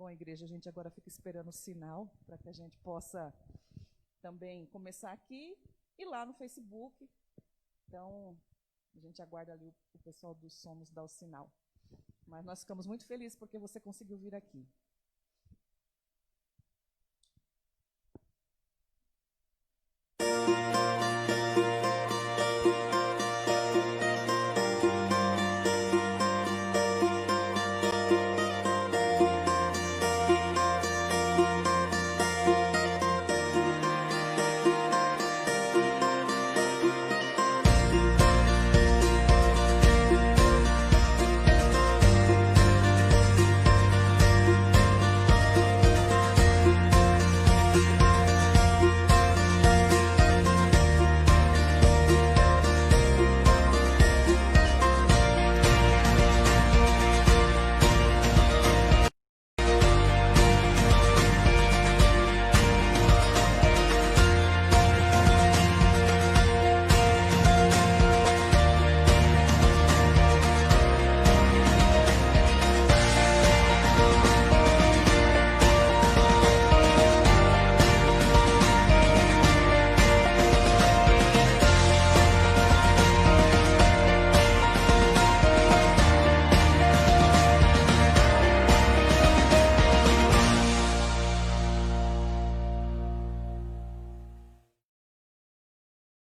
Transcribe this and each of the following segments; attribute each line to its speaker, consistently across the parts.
Speaker 1: Bom, igreja, a gente agora fica esperando o sinal para que a gente possa também começar aqui e lá no Facebook. Então, a gente aguarda ali o pessoal dos Somos dar o sinal. Mas nós ficamos muito felizes porque você conseguiu vir aqui.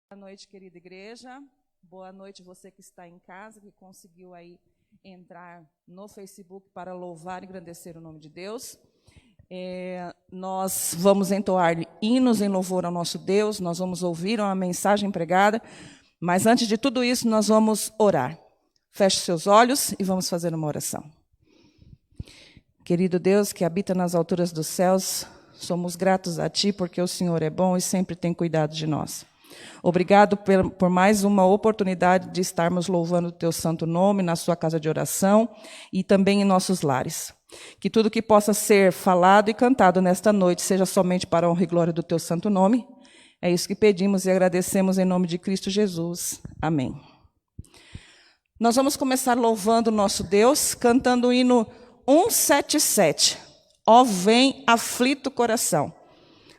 Speaker 1: Boa noite, querida igreja. Boa noite você que está em casa, que conseguiu aí entrar no Facebook para louvar e engrandecer o nome de Deus. Nós vamos entoar hinos em louvor ao nosso Deus, nós vamos ouvir uma mensagem pregada, mas antes de tudo isso nós vamos orar. Feche seus olhos e vamos fazer uma oração. Querido Deus que habita nas alturas dos céus, somos gratos a Ti porque o Senhor é bom e sempre tem cuidado de nós. Obrigado por mais uma oportunidade de estarmos louvando o Teu santo nome na sua casa de oração e também em nossos lares. Que tudo que possa ser falado e cantado nesta noite seja somente para a honra e glória do Teu santo nome. É isso que pedimos e agradecemos em nome de Cristo Jesus. Amém. Nós vamos começar louvando o nosso Deus, cantando o hino 177. Ó vem aflito coração.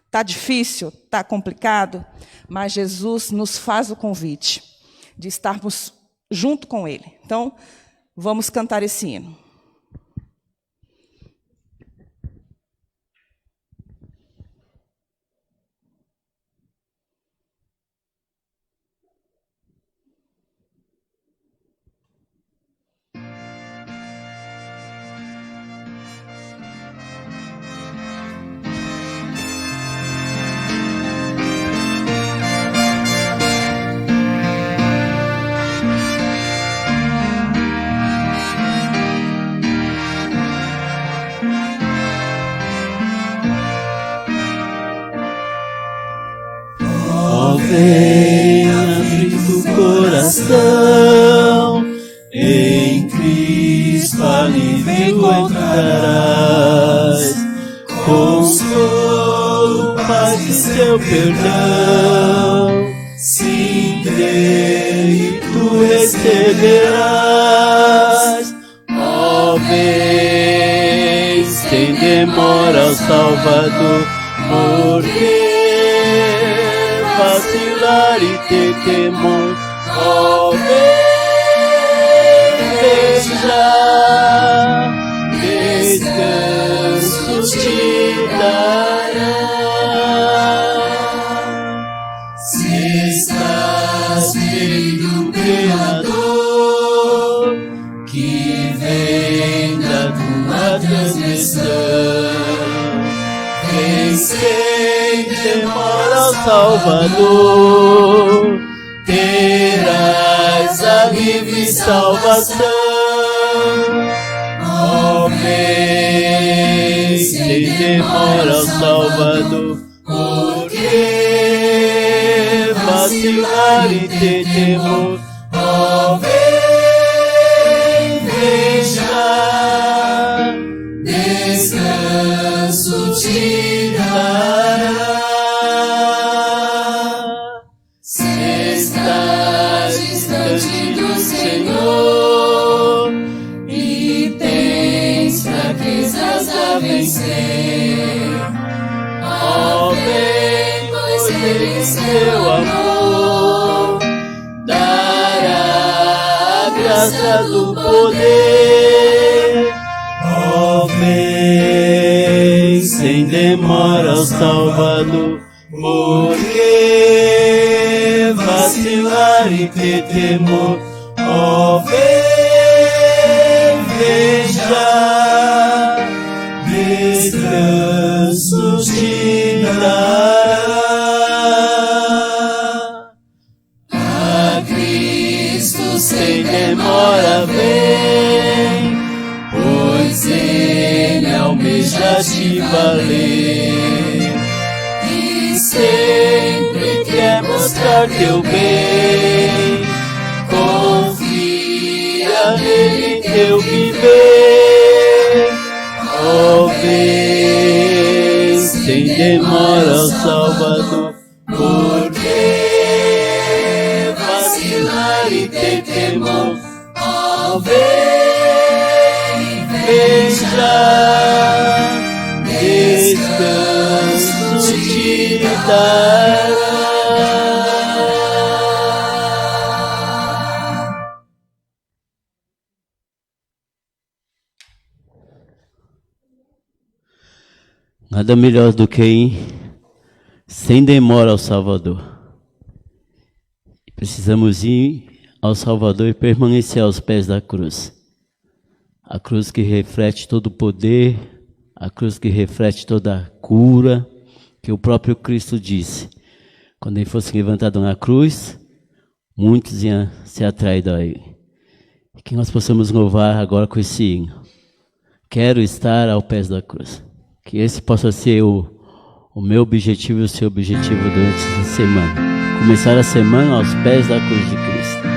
Speaker 1: Está difícil, está complicado, mas Jesus nos faz o convite de estarmos junto com Ele. Então, vamos cantar esse hino.
Speaker 2: Vem aflito coração, em Cristo alívio encontrarás, consolo, paz e seu perdão, sim, dele tu receberás. Ó, vem, sem demora ao Salvador, porque vacilar e ter temor, ó veja, descanso te dará. Se estás ferido pela dor que vem da tua transgressão, vem sem temor ao Salvador, terás alívio e salvação. Ó, vem sem temor ao Salvador, porque vacilar e ter temor. Ó, vem, veja, descanso te dará. Se estás distante do Senhor e tens fraquezas a vencer, seu amor, dará a graça do poder. Ó, vem sem demora ao Salvador, porque vacilar e ter temor. Ó, vem, vem já, descanso te dará. A Cristo sem demora vem, pois Ele almeja te valer e sempre quer mostrar teu bem. Confia nele teu viver. Ó, vem sem demora ao Salvador, porque vacilar e ter temor. Ó, vem, vem já, descanso te dará. Nada melhor do que ir sem demora ao Salvador. Precisamos ir ao Salvador e permanecer aos pés da cruz. A cruz que reflete todo o poder, a cruz que reflete toda a cura, que o próprio Cristo disse. Quando ele fosse levantado na cruz, muitos iam ser atraídos a ele. E que nós possamos louvar agora com esse hino. Quero estar aos pés da cruz. Que esse possa ser o meu objetivo e o seu objetivo durante essa semana. Começar a semana aos pés da cruz de Cristo.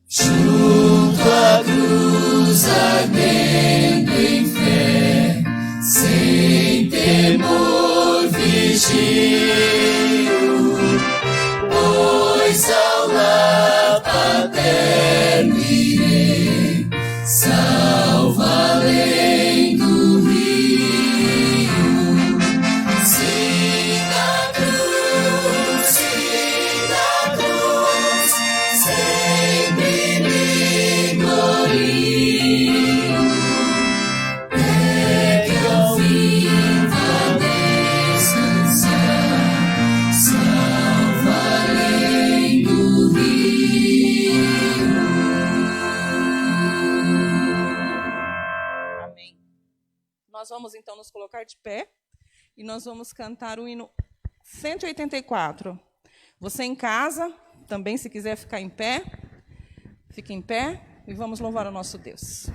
Speaker 2: Junto a
Speaker 1: vamos então nos colocar de pé e nós vamos cantar o hino 184. Você em casa, também se quiser ficar em pé, fique em pé e vamos louvar o nosso Deus.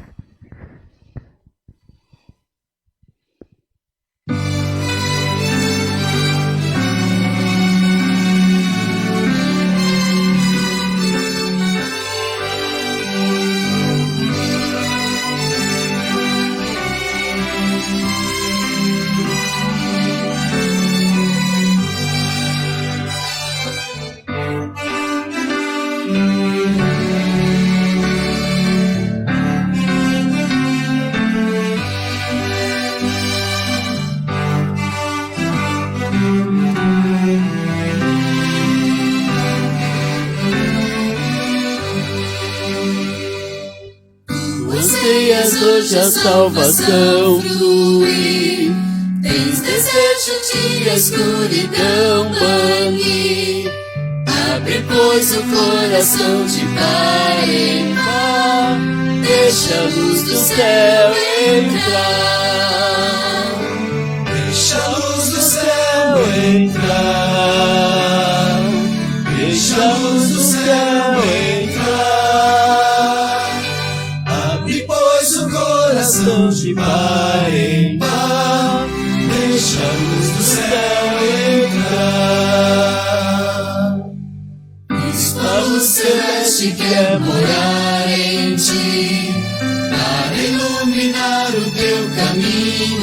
Speaker 2: Hoje a salvação flui, tens desejo de a escuridão banir. Abre, pois, o coração de par em par, deixa a luz do céu entrar. Deixa a luz do céu entrar. Deixa a luz do céu entrar. Abre, pois, o coração de par em par, deixa a luz do céu entrar. Cristo, a luz celeste, quer morar em ti, para iluminar o teu caminho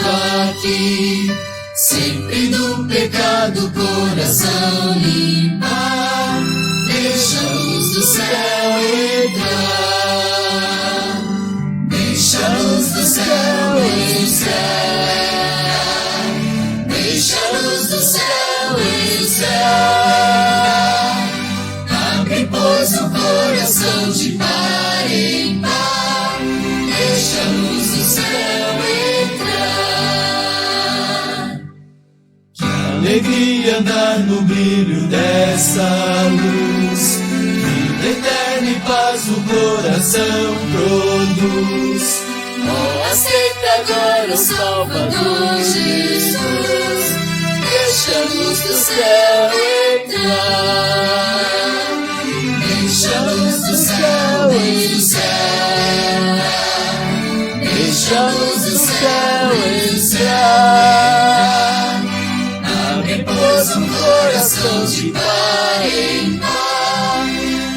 Speaker 2: aqui. Sempre do pecado coração limpar, deixa a luz do céu entrar. Deixa a luz do céu entrar. Deixa a luz do céu entrar. Abre, pois, o coração de par em par, deixa a luz do céu entrar. Que alegria andar no brilho dessa luz, vida eterna e paz o coração produz. Oh, aceita agora o Salvador Jesus, deixa a luz do céu entrar. Deixa a luz do céu entrar. Deixa a luz do céu entrar. Abre, pois, um coração de par em par,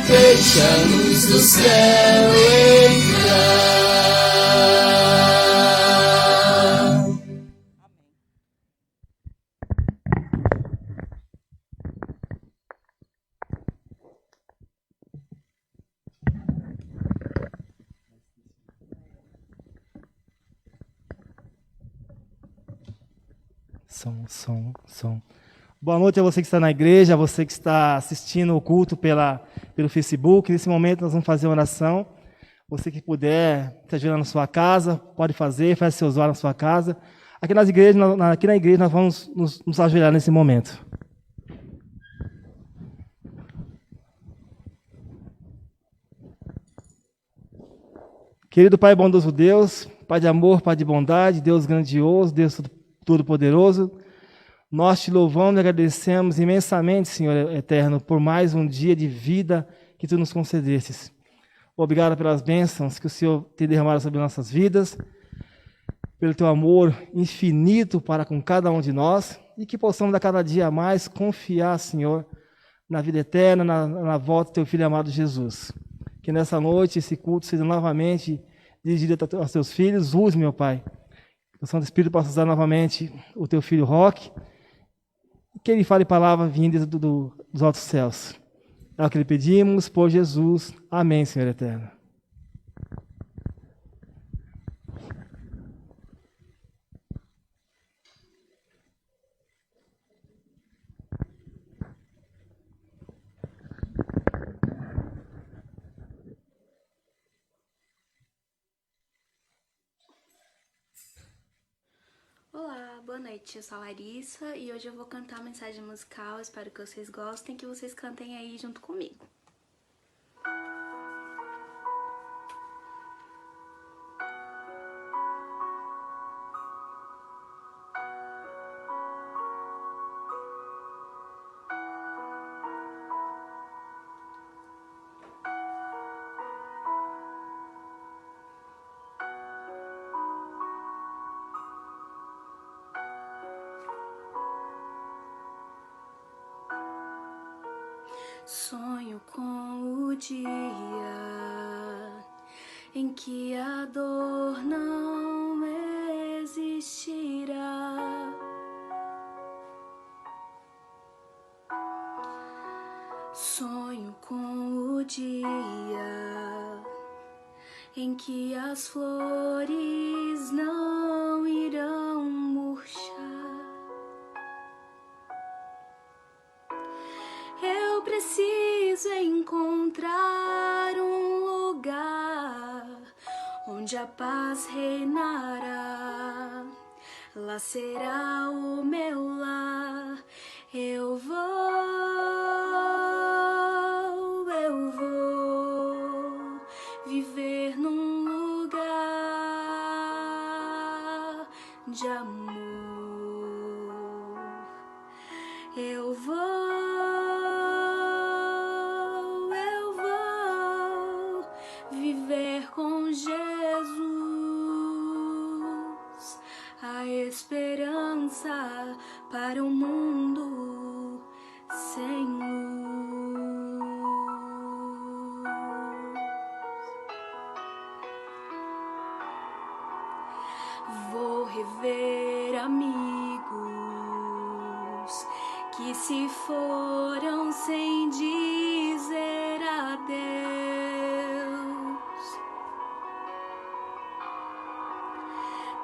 Speaker 2: deixa a luz do céu entrar.
Speaker 3: Som. Boa noite a você que está na igreja, a você que está assistindo o culto pelo Facebook. Nesse momento nós vamos fazer uma oração. Você que puder se ajoelhar na sua casa, pode fazer, faz seus olhos na sua casa. Aqui na igreja nós vamos nos ajoelhar nesse momento. Querido Pai bondoso Deus, Pai de amor, Pai de bondade, Deus grandioso, Deus todo-poderoso, nós te louvamos e agradecemos imensamente, Senhor eterno, por mais um dia de vida que Tu nos concedestes. Obrigado pelas bênçãos que o Senhor tem derramado sobre nossas vidas, pelo Teu amor infinito para com cada um de nós e que possamos a cada dia mais confiar, Senhor, na vida eterna, na volta do Teu Filho amado Jesus. Que nessa noite esse culto seja novamente dirigido aos Teus filhos. Use, meu Pai, que o Santo Espírito possa usar novamente o Teu Filho Roque, que ele fale palavras vindas dos altos céus. É o que lhe pedimos por Jesus. Amém, Senhor eterno.
Speaker 4: Olá, boa noite, eu sou a Larissa e hoje eu vou cantar uma mensagem musical, espero que vocês gostem, que vocês cantem aí junto comigo. Sonho com o dia em que a dor não existirá. Sonho com o dia em que as flores não irão murchar. Eu preciso encontrar um lugar onde a paz reinará. Lá será o meu lar. Eu vou viver num lugar de amor. Eu vou viver com Jesus, a esperança para um mundo sem luz. Vou rever amigos que se foram sem dizer adeus.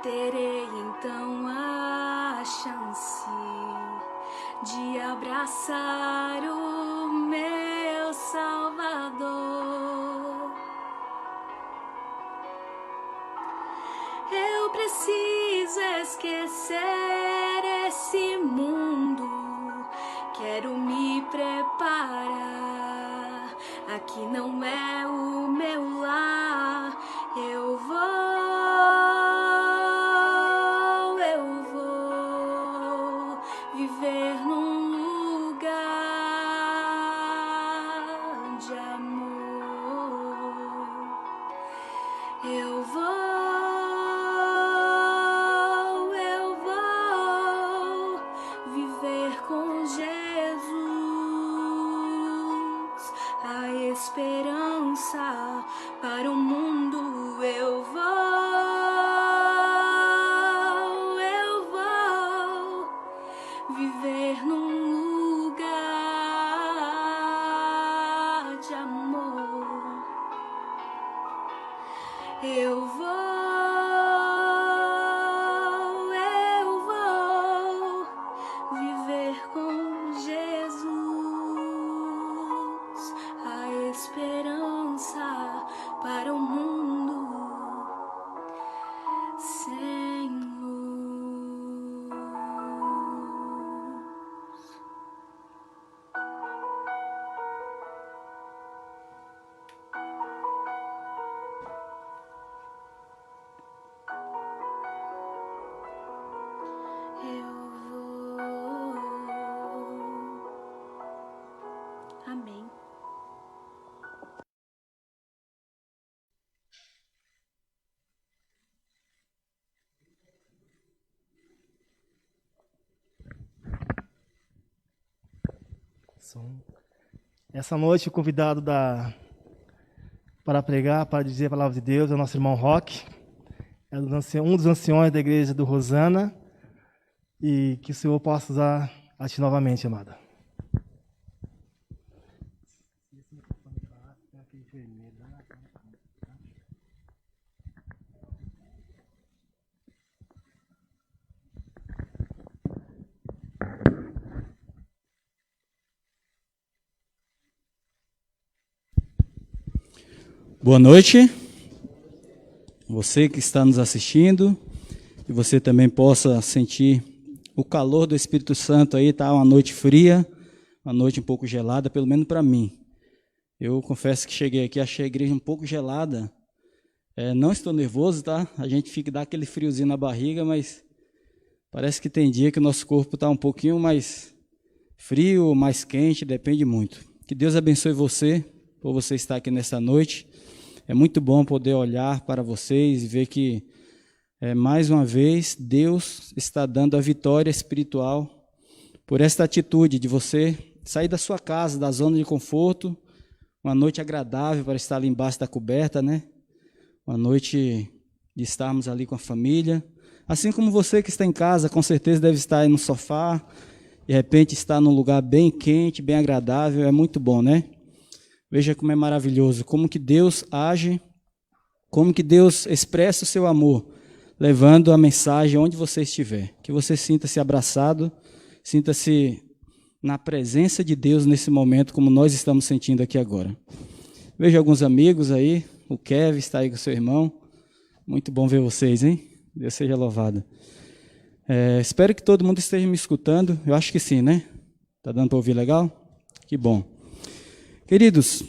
Speaker 4: Terei então a chance de abraçar o meu Salvador. Eu preciso esquecer esse mundo, quero me preparar. Aqui não é o meu lar. Eu vou viver num lugar de amor. Eu vou viver com Jesus, a esperança para o mundo. Eu vou viver num lugar de amor. Eu vou viver com Jesus, a esperança para um mundo sem luz. Amém.
Speaker 3: Essa noite o convidado para pregar, para dizer a palavra de Deus é o nosso irmão Roque, é um dos anciões da igreja do Rosana, e que o Senhor possa usar a ti novamente, amada.
Speaker 5: Boa noite, você que está nos assistindo, e você também possa sentir o calor do Espírito Santo aí. Tá uma noite fria, uma noite um pouco gelada, pelo menos para mim. Eu confesso que cheguei aqui, achei a igreja um pouco gelada. Não estou nervoso, tá? A gente dá aquele friozinho na barriga, mas parece que tem dia que o nosso corpo está um pouquinho mais frio, mais quente, depende muito. Que Deus abençoe você, por você estar aqui nessa noite. É muito bom poder olhar para vocês e ver que, mais uma vez, Deus está dando a vitória espiritual por esta atitude de você sair da sua casa, da zona de conforto, uma noite agradável para estar ali embaixo da coberta, né? Uma noite de estarmos ali com a família. Assim como você que está em casa, com certeza deve estar aí no sofá, de repente está num lugar bem quente, bem agradável, é muito bom, né? Veja como é maravilhoso, como que Deus age, como que Deus expressa o seu amor, levando a mensagem onde você estiver. Que você sinta-se abraçado, sinta-se na presença de Deus nesse momento, como nós estamos sentindo aqui agora. Vejo alguns amigos aí, o Kevin está aí com seu irmão. Muito bom ver vocês, hein? Deus seja louvado. Espero que todo mundo esteja me escutando. Eu acho que sim, né? Está dando para ouvir legal? Que bom. Queridos,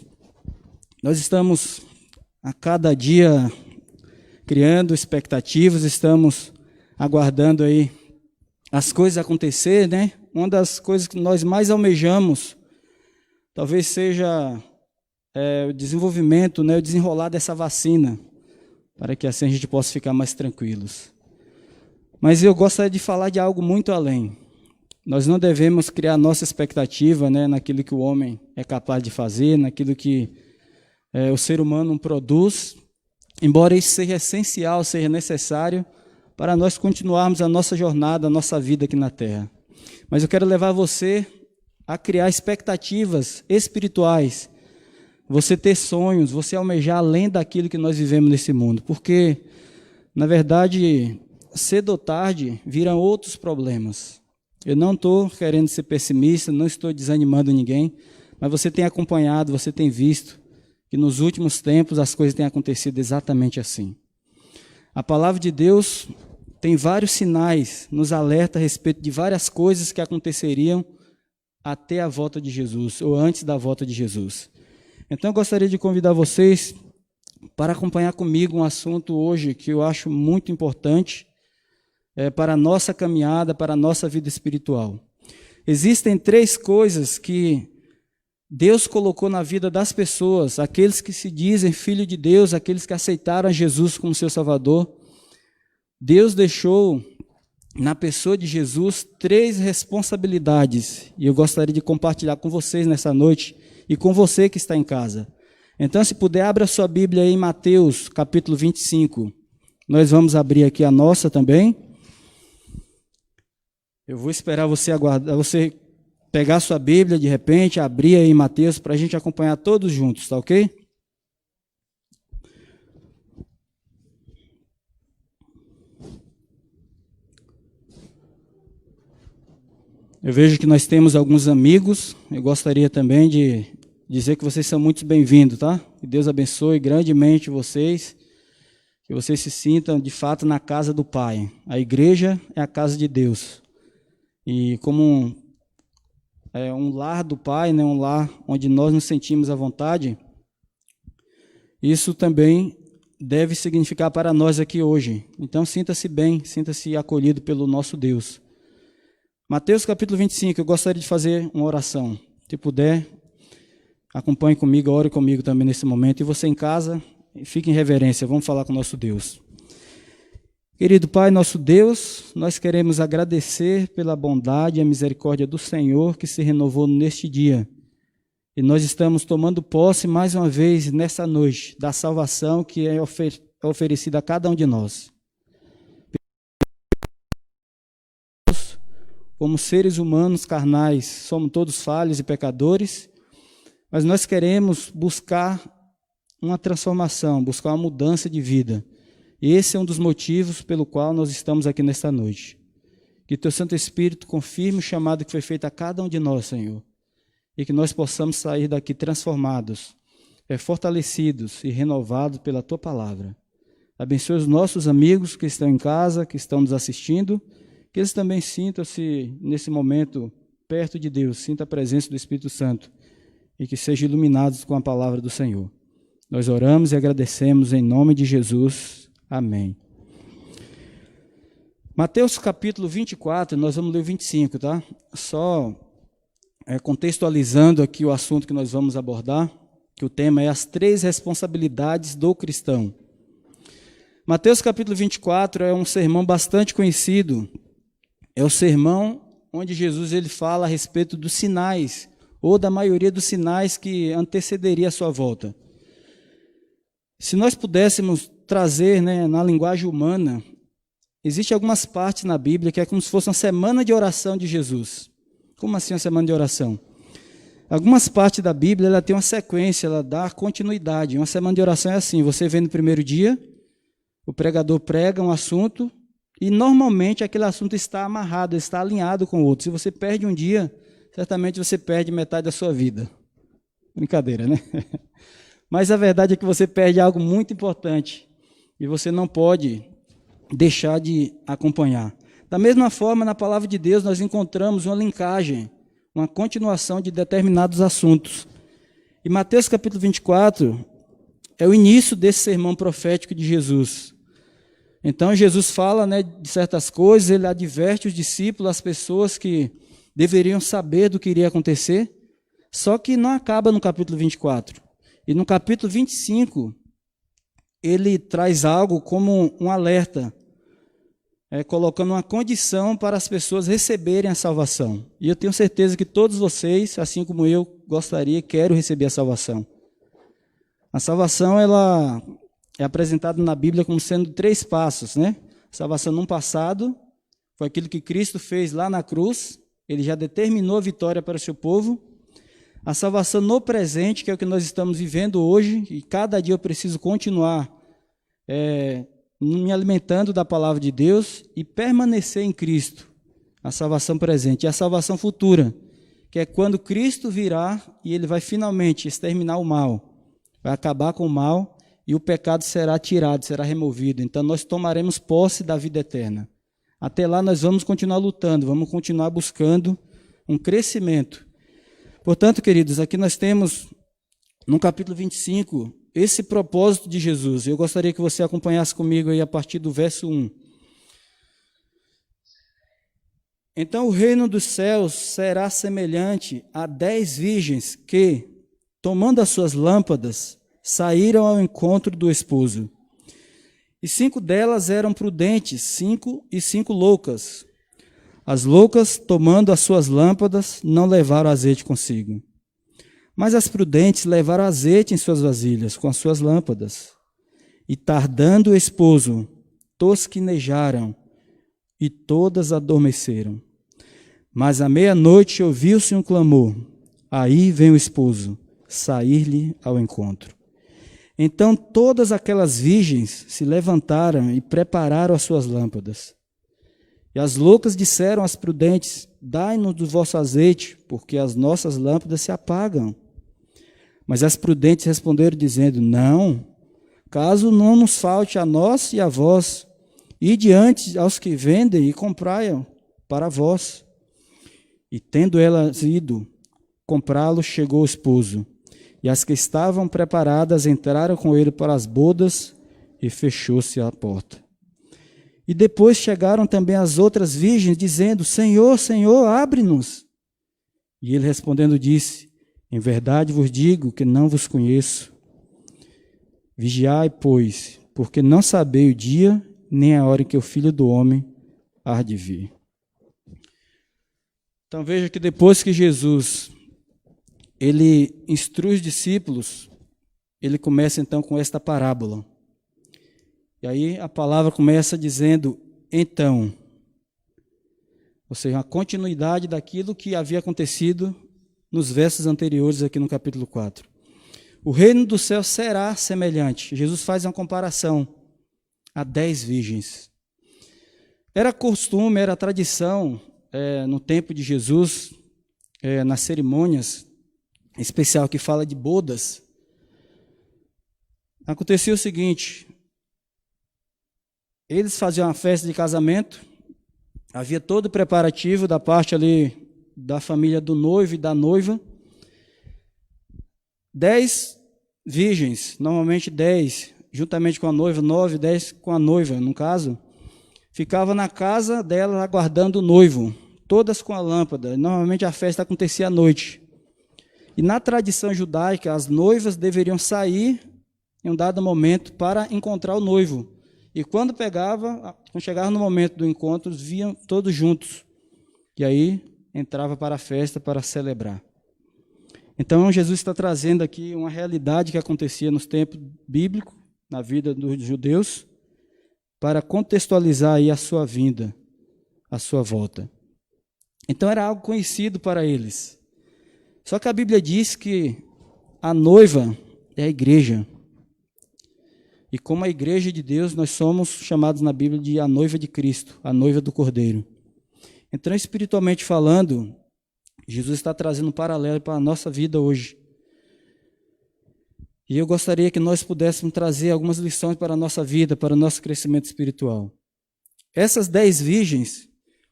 Speaker 5: nós estamos a cada dia criando expectativas, estamos aguardando aí as coisas acontecer, né? Uma das coisas que nós mais almejamos, talvez seja o desenvolvimento, né? O desenrolar dessa vacina, para que assim a gente possa ficar mais tranquilos. Mas eu gostaria de falar de algo muito além. Nós não devemos criar nossa expectativa, né, naquilo que o homem é capaz de fazer, naquilo que o ser humano produz, embora isso seja essencial, seja necessário, para nós continuarmos a nossa jornada, a nossa vida aqui na Terra. Mas eu quero levar você a criar expectativas espirituais, você ter sonhos, você almejar além daquilo que nós vivemos nesse mundo, porque, na verdade, cedo ou tarde virão outros problemas. Eu não estou querendo ser pessimista, não estou desanimando ninguém, mas você tem acompanhado, você tem visto que nos últimos tempos as coisas têm acontecido exatamente assim. A palavra de Deus tem vários sinais, nos alerta a respeito de várias coisas que aconteceriam até a volta de Jesus, ou antes da volta de Jesus. Então eu gostaria de convidar vocês para acompanhar comigo um assunto hoje que eu acho muito importante para a nossa caminhada, para a nossa vida espiritual. Existem 3 coisas que Deus colocou na vida das pessoas, aqueles que se dizem filho de Deus, aqueles que aceitaram Jesus como seu Salvador. Deus deixou na pessoa de Jesus 3 responsabilidades, e eu gostaria de compartilhar com vocês nessa noite e com você que está em casa. Então, se puder, abra a sua Bíblia aí em Mateus, capítulo 25. Nós vamos abrir aqui a nossa também. Eu vou esperar você aguardar, você pegar a sua Bíblia, de repente, abrir aí em Mateus, para a gente acompanhar todos juntos, tá ok? Eu vejo que nós temos alguns amigos, eu gostaria também de dizer que vocês são muito bem-vindos, tá? Que Deus abençoe grandemente vocês, que vocês se sintam de fato na casa do Pai. A igreja é a casa de Deus. E como um lar do Pai, né, um lar onde nós nos sentimos à vontade, isso também deve significar para nós aqui hoje. Então sinta-se bem, sinta-se acolhido pelo nosso Deus. Mateus capítulo 25, eu gostaria de fazer uma oração. Se puder, acompanhe comigo, ore comigo também nesse momento. E você em casa, fique em reverência, vamos falar com o nosso Deus. Querido Pai, nosso Deus, nós queremos agradecer pela bondade e a misericórdia do Senhor que se renovou neste dia. E nós estamos tomando posse mais uma vez nessa noite da salvação que é oferecida a cada um de nós. Como seres humanos carnais, somos todos falhos e pecadores, mas nós queremos buscar uma transformação, buscar uma mudança de vida. E esse é um dos motivos pelo qual nós estamos aqui nesta noite. Que Teu Santo Espírito confirme o chamado que foi feito a cada um de nós, Senhor, e que nós possamos sair daqui transformados, fortalecidos e renovados pela Tua palavra. Abençoe os nossos amigos que estão em casa, que estão nos assistindo, que eles também sintam-se, nesse momento, perto de Deus, sinta a presença do Espírito Santo e que sejam iluminados com a palavra do Senhor. Nós oramos e agradecemos em nome de Jesus. Amém. Mateus capítulo 24, nós vamos ler o 25, tá? Só contextualizando aqui o assunto que nós vamos abordar, que o tema é as 3 responsabilidades do cristão. Mateus capítulo 24 é um sermão bastante conhecido. É o sermão onde Jesus ele fala a respeito dos sinais, ou da maioria dos sinais que antecederia a sua volta. Se nós pudéssemos trazer, na linguagem humana, existem algumas partes na Bíblia que é como se fosse uma semana de oração de Jesus. Como assim uma semana de oração? Algumas partes da Bíblia ela tem uma sequência, ela dá continuidade. Uma semana de oração é assim, você vem no primeiro dia, o pregador prega um assunto e normalmente aquele assunto está amarrado, está alinhado com o outro. Se você perde um dia, certamente você perde metade da sua vida. Brincadeira, né? Mas a verdade é que você perde algo muito importante e você não pode deixar de acompanhar. Da mesma forma, na palavra de Deus, nós encontramos uma linkagem, uma continuação de determinados assuntos. E Mateus capítulo 24 é o início desse sermão profético de Jesus. Então, Jesus fala de certas coisas, ele adverte os discípulos, as pessoas que deveriam saber do que iria acontecer, só que não acaba no capítulo 24. E no capítulo 25, ele traz algo como um alerta, colocando uma condição para as pessoas receberem a salvação. E eu tenho certeza que todos vocês, assim como eu, gostaria e quero receber a salvação. A salvação ela é apresentada na Bíblia como sendo 3 passos. A salvação no passado foi aquilo que Cristo fez lá na cruz, ele já determinou a vitória para o seu povo. A salvação no presente, que é o que nós estamos vivendo hoje, e cada dia eu preciso continuar me alimentando da palavra de Deus e permanecer em Cristo. A salvação presente. E a salvação futura, que é quando Cristo virá e ele vai finalmente exterminar o mal, vai acabar com o mal e o pecado será tirado, será removido. Então nós tomaremos posse da vida eterna. Até lá nós vamos continuar lutando, vamos continuar buscando um crescimento. Portanto, queridos, aqui nós temos, no capítulo 25, esse propósito de Jesus. Eu gostaria que você acompanhasse comigo aí a partir do verso 1. Então o reino dos céus será semelhante a 10 virgens que, tomando as suas lâmpadas, saíram ao encontro do esposo. E 5 delas eram prudentes, 5 e 5 loucas. As loucas, tomando as suas lâmpadas, não levaram azeite consigo. Mas as prudentes levaram azeite em suas vasilhas, com as suas lâmpadas. E tardando o esposo, tosquinejaram, e todas adormeceram. Mas à meia-noite ouviu-se um clamor. Aí vem o esposo, sair-lhe ao encontro. Então todas aquelas virgens se levantaram e prepararam as suas lâmpadas. E as loucas disseram às prudentes: dai-nos do vosso azeite, porque as nossas lâmpadas se apagam. Mas as prudentes responderam, dizendo: não, caso não nos falte a nós e a vós, ide antes aos que vendem e comprai-o para vós. E tendo elas ido comprá-lo, chegou o esposo. E as que estavam preparadas entraram com ele para as bodas, e fechou-se a porta. E depois chegaram também as outras virgens, dizendo: Senhor, Senhor, abre-nos. E ele respondendo disse: em verdade vos digo que não vos conheço. Vigiai, pois, porque não sabeis o dia nem a hora em que o Filho do Homem há de vir. Então veja que depois que Jesus ele instrui os discípulos, ele começa então com esta parábola. E aí a palavra começa dizendo então, ou seja, a continuidade daquilo que havia acontecido nos versos anteriores aqui no capítulo 4. O reino do céu será semelhante. Jesus faz uma comparação a 10 virgens. Era costume, era tradição no tempo de Jesus, nas cerimônias, em especial que fala de bodas. Acontecia o seguinte: eles faziam uma festa de casamento, havia todo o preparativo da parte ali da família do noivo e da noiva. 10 virgens, normalmente 10, juntamente com a noiva, 9, 10 com a noiva, no caso, ficavam na casa dela aguardando o noivo, todas com a lâmpada. Normalmente a festa acontecia à noite. E na tradição judaica, as noivas deveriam sair em um dado momento para encontrar o noivo. E quando chegava no momento do encontro, viam todos juntos. E aí entrava para a festa para celebrar. Então, Jesus está trazendo aqui uma realidade que acontecia nos tempos bíblicos, na vida dos judeus, para contextualizar aí a sua vinda, a sua volta. Então, era algo conhecido para eles. Só que a Bíblia diz que a noiva é a igreja. E como a igreja de Deus, nós somos chamados na Bíblia de a noiva de Cristo, a noiva do Cordeiro. Então, espiritualmente falando, Jesus está trazendo um paralelo para a nossa vida hoje. E eu gostaria que nós pudéssemos trazer algumas lições para a nossa vida, para o nosso crescimento espiritual. Essas 10 virgens,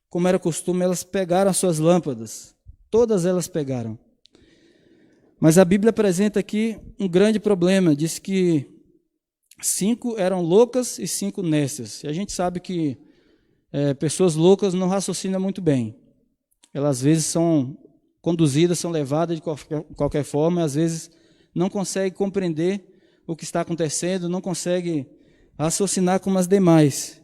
Speaker 5: como era costume, elas pegaram as suas lâmpadas. Todas elas pegaram. Mas a Bíblia apresenta aqui um grande problema. Diz que 5 eram loucas e 5 nécias. E a gente sabe que pessoas loucas não raciocinam muito bem. Elas às vezes são conduzidas, são levadas de qualquer forma, e às vezes não conseguem compreender o que está acontecendo, não conseguem raciocinar como as demais.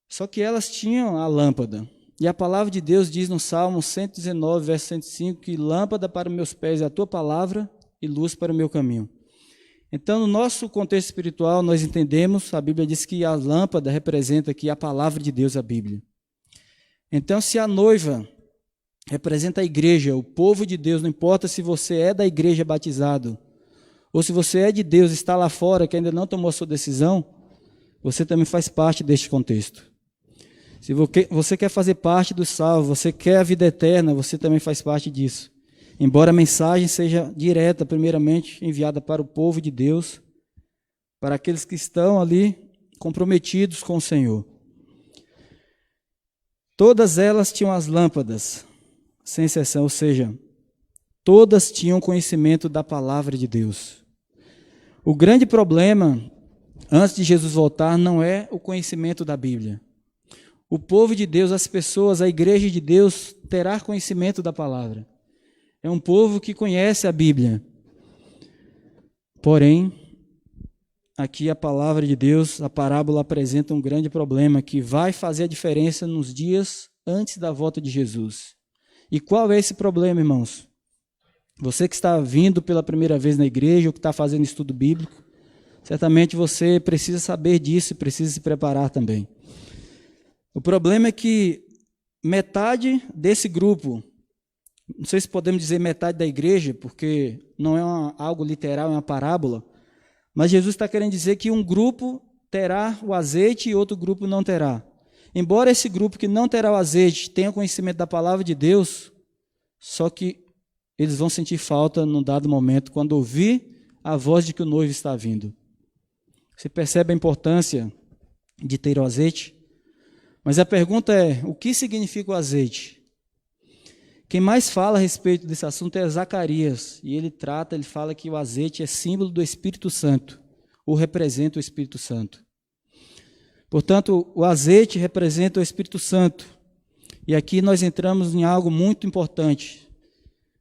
Speaker 5: Só que elas tinham a lâmpada. E a palavra de Deus diz no Salmo 119, verso 105, que lâmpada para os meus pés é a tua palavra e luz para o meu caminho. Então, no nosso contexto espiritual, nós entendemos, a Bíblia diz que a lâmpada representa aqui a palavra de Deus, a Bíblia. Então, se a noiva representa a igreja, o povo de Deus, não importa se você é da igreja batizado, ou se você é de Deus, está lá fora, que ainda não tomou a sua decisão, você também faz parte deste contexto. Se você quer fazer parte do salvo, você quer a vida eterna, você também faz parte disso. Embora a mensagem seja direta, primeiramente enviada para o povo de Deus, para aqueles que estão ali comprometidos com o Senhor. Todas elas tinham as lâmpadas, sem exceção, ou seja, todas tinham conhecimento da palavra de Deus. O grande problema, antes de Jesus voltar, não é o conhecimento da Bíblia. O povo de Deus, as pessoas, a igreja de Deus, terá conhecimento da palavra. É um povo que conhece a Bíblia. Porém, aqui a palavra de Deus, a parábola apresenta um grande problema que vai fazer a diferença nos dias antes da volta de Jesus. E qual é esse problema, irmãos? Você que está vindo pela primeira vez na igreja, ou que está fazendo estudo bíblico, certamente você precisa saber disso e precisa se preparar também. O problema é que metade desse grupo, não sei se podemos dizer metade da igreja, porque não é algo literal, é uma parábola, mas Jesus está querendo dizer que um grupo terá o azeite e outro grupo não terá. Embora esse grupo que não terá o azeite tenha conhecimento da palavra de Deus, só que eles vão sentir falta num dado momento, quando ouvir a voz de que o noivo está vindo. Você percebe a importância de ter o azeite? Mas a pergunta é, o que significa o azeite? Quem mais fala a respeito desse assunto é Zacarias, e ele fala que o azeite é símbolo do Espírito Santo, ou representa o Espírito Santo. Portanto, o azeite representa o Espírito Santo. E aqui nós entramos em algo muito importante,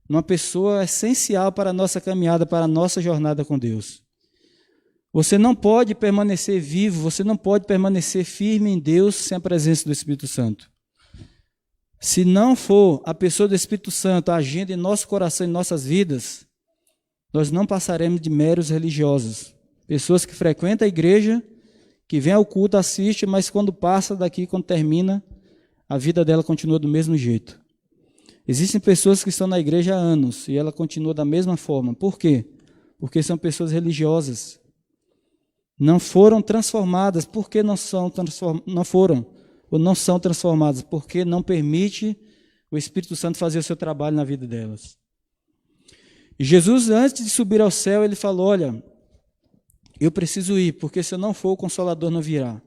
Speaker 5: numa pessoa essencial para a nossa caminhada, para a nossa jornada com Deus. Você não pode permanecer vivo, você não pode permanecer firme em Deus sem a presença do Espírito Santo. Se não for a pessoa do Espírito Santo agindo em nosso coração, em nossas vidas, nós não passaremos de meros religiosos. Pessoas que frequentam a igreja, que vem ao culto, assiste, mas quando passa daqui, quando termina, a vida dela continua do mesmo jeito. Existem pessoas que estão na igreja há anos e ela continua da mesma forma. Por quê? Porque são pessoas religiosas. Não foram transformadas. Por que não foram ou não são transformadas? Porque não permite o Espírito Santo fazer o seu trabalho na vida delas. E Jesus, antes de subir ao céu, ele falou, olha, eu preciso ir, porque se eu não for, o Consolador não virá.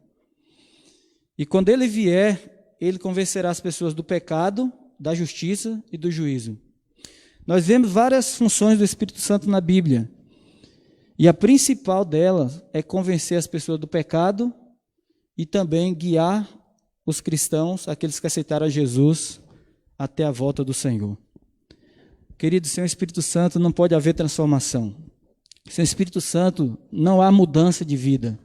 Speaker 5: E quando ele vier, ele convencerá as pessoas do pecado, da justiça e do juízo. Nós vemos várias funções do Espírito Santo na Bíblia. E a principal delas é convencer as pessoas do pecado e também guiar os cristãos, aqueles que aceitaram a Jesus, até a volta do Senhor. Querido, sem o Espírito Santo não pode haver transformação. Sem o Espírito Santo não há mudança de vida.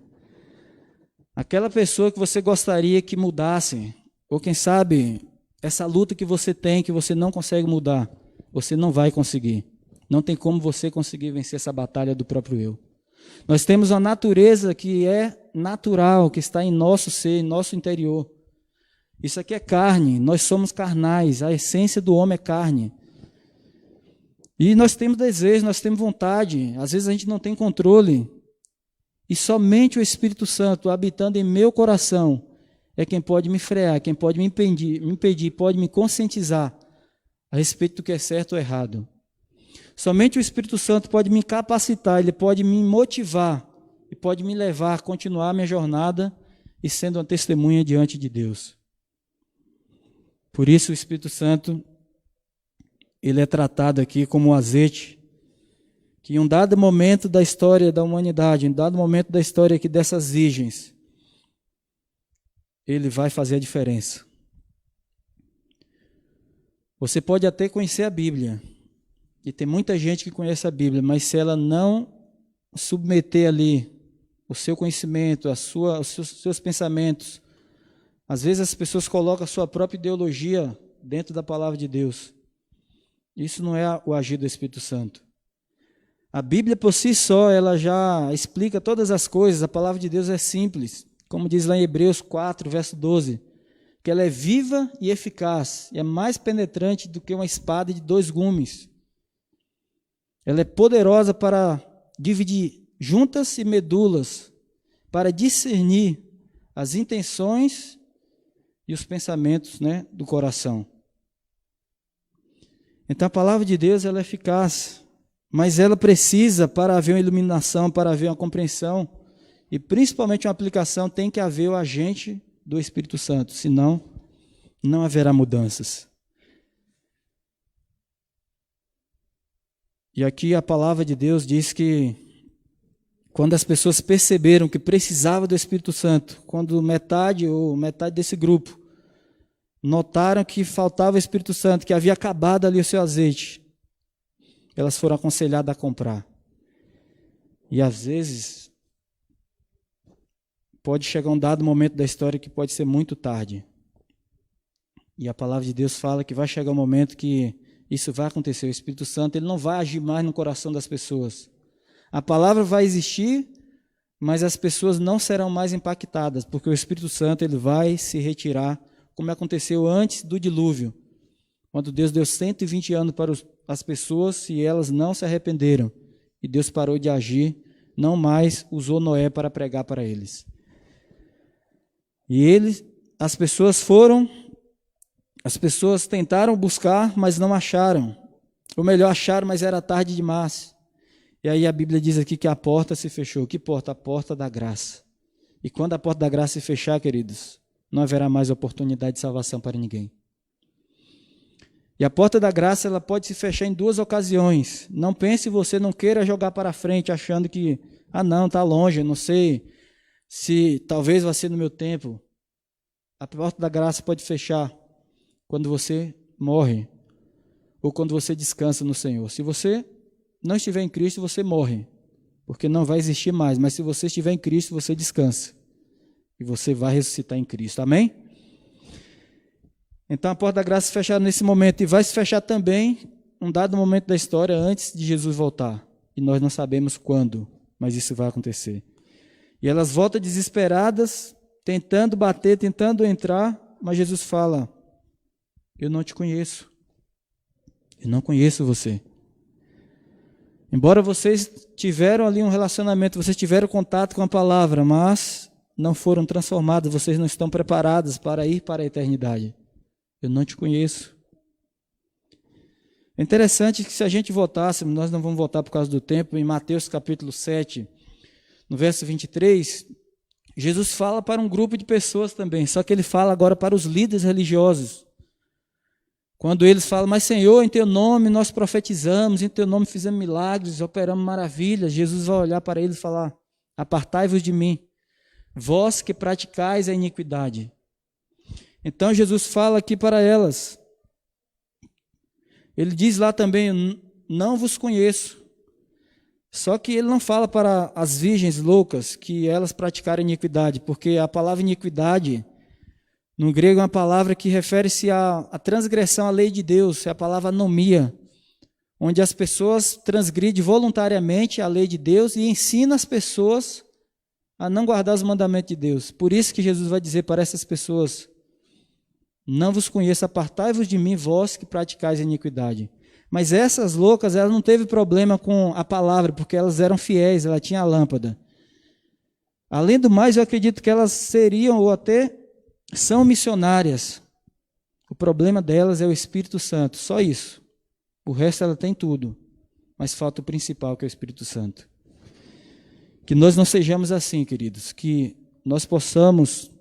Speaker 5: Aquela pessoa que você gostaria que mudasse, ou quem sabe essa luta que você tem, que você não consegue mudar, Você não vai conseguir. Não tem como você conseguir vencer essa batalha do próprio eu. Nós temos uma natureza que é natural, que está em nosso ser, em nosso interior. Isso aqui é carne, nós somos carnais, a essência do homem é carne. E nós temos desejo, nós temos vontade, às vezes a gente não tem controle. E somente o Espírito Santo habitando em meu coração é quem pode me frear, quem pode me impedir, pode me conscientizar a respeito do que é certo ou errado. Somente o Espírito Santo pode me capacitar, ele pode me motivar e pode me levar a continuar a minha jornada e sendo uma testemunha diante de Deus. Por isso o Espírito Santo, ele é tratado aqui como um azeite, que em um dado momento da história da humanidade, em um dado momento da história aqui dessas virgens, ele vai fazer a diferença. Você pode até conhecer a Bíblia, e tem muita gente que conhece a Bíblia, mas se ela não submeter ali o seu conhecimento, os seus pensamentos, às vezes as pessoas colocam a sua própria ideologia dentro da palavra de Deus. Isso não é o agir do Espírito Santo. A Bíblia por si só, ela já explica todas as coisas, a palavra de Deus é simples, como diz lá em Hebreus 4, verso 12, que ela é viva e eficaz, e é mais penetrante do que uma espada de 2 gumes. Ela é poderosa para dividir juntas e medulas, para discernir as intenções e os pensamentos, do coração. Então a palavra de Deus ela é eficaz, mas ela precisa, para haver uma iluminação, para haver uma compreensão, e principalmente uma aplicação, tem que haver o agente do Espírito Santo, senão não haverá mudanças. E aqui a palavra de Deus diz que quando as pessoas perceberam que precisava do Espírito Santo, quando metade desse grupo notaram que faltava o Espírito Santo, que havia acabado ali o seu azeite, elas foram aconselhadas a comprar. E às vezes pode chegar um dado momento da história que pode ser muito tarde. E a palavra de Deus fala que vai chegar um momento que isso vai acontecer. O Espírito Santo ele não vai agir mais no coração das pessoas. A palavra vai existir, mas as pessoas não serão mais impactadas, porque o Espírito Santo ele vai se retirar, como aconteceu antes do dilúvio, quando Deus deu 120 anos para as pessoas e elas não se arrependeram. E Deus parou de agir, não mais usou Noé para pregar para eles. E as pessoas tentaram buscar, mas não acharam. Ou melhor, acharam, mas era tarde demais. E aí a Bíblia diz aqui que a porta se fechou. Que porta? A porta da graça. E quando a porta da graça se fechar, queridos, não haverá mais oportunidade de salvação para ninguém. E a porta da graça ela pode se fechar em 2 ocasiões. Não pense você, não queira jogar para frente achando que, não, está longe, não sei se talvez vai ser no meu tempo. A porta da graça pode fechar quando você morre ou quando você descansa no Senhor. Se você não estiver em Cristo, você morre, porque não vai existir mais. Mas se você estiver em Cristo, você descansa. E você vai ressuscitar em Cristo. Amém? Então a porta da graça se fechar nesse momento. E vai se fechar também um dado momento da história antes de Jesus voltar. E nós não sabemos quando, mas isso vai acontecer. E elas voltam desesperadas, tentando bater, tentando entrar. Mas Jesus fala: eu não te conheço. Eu não conheço você. Embora vocês tiveram ali um relacionamento, vocês tiveram contato com a palavra, mas não foram transformados, vocês não estão preparados para ir para a eternidade. Eu não te conheço. É interessante que se a gente votássemos, nós não vamos votar por causa do tempo, em Mateus capítulo 7, no verso 23, Jesus fala para um grupo de pessoas também, só que ele fala agora para os líderes religiosos. Quando eles falam: mas Senhor, em teu nome nós profetizamos, em teu nome fizemos milagres, operamos maravilhas, Jesus vai olhar para eles e falar: apartai-vos de mim, vós que praticais a iniquidade. Então Jesus fala aqui para elas, ele diz lá também: não vos conheço. Só que ele não fala para as virgens loucas que elas praticaram iniquidade, porque a palavra iniquidade no grego é uma palavra que refere-se à transgressão à lei de Deus, é a palavra anomia. onde as pessoas transgridem voluntariamente a lei de Deus e ensinam as pessoas a não guardar os mandamentos de Deus. Por isso que Jesus vai dizer para essas pessoas: não vos conheço, apartai-vos de mim, vós que praticais a iniquidade. Mas essas loucas, elas não teve problema com a palavra, porque elas eram fiéis, ela tinha a lâmpada. Além do mais, eu acredito que elas seriam ou até são missionárias. O problema delas é o Espírito Santo, só isso. O resto ela tem tudo, mas falta o principal, que é o Espírito Santo. Que nós não sejamos assim, queridos, que nós possamos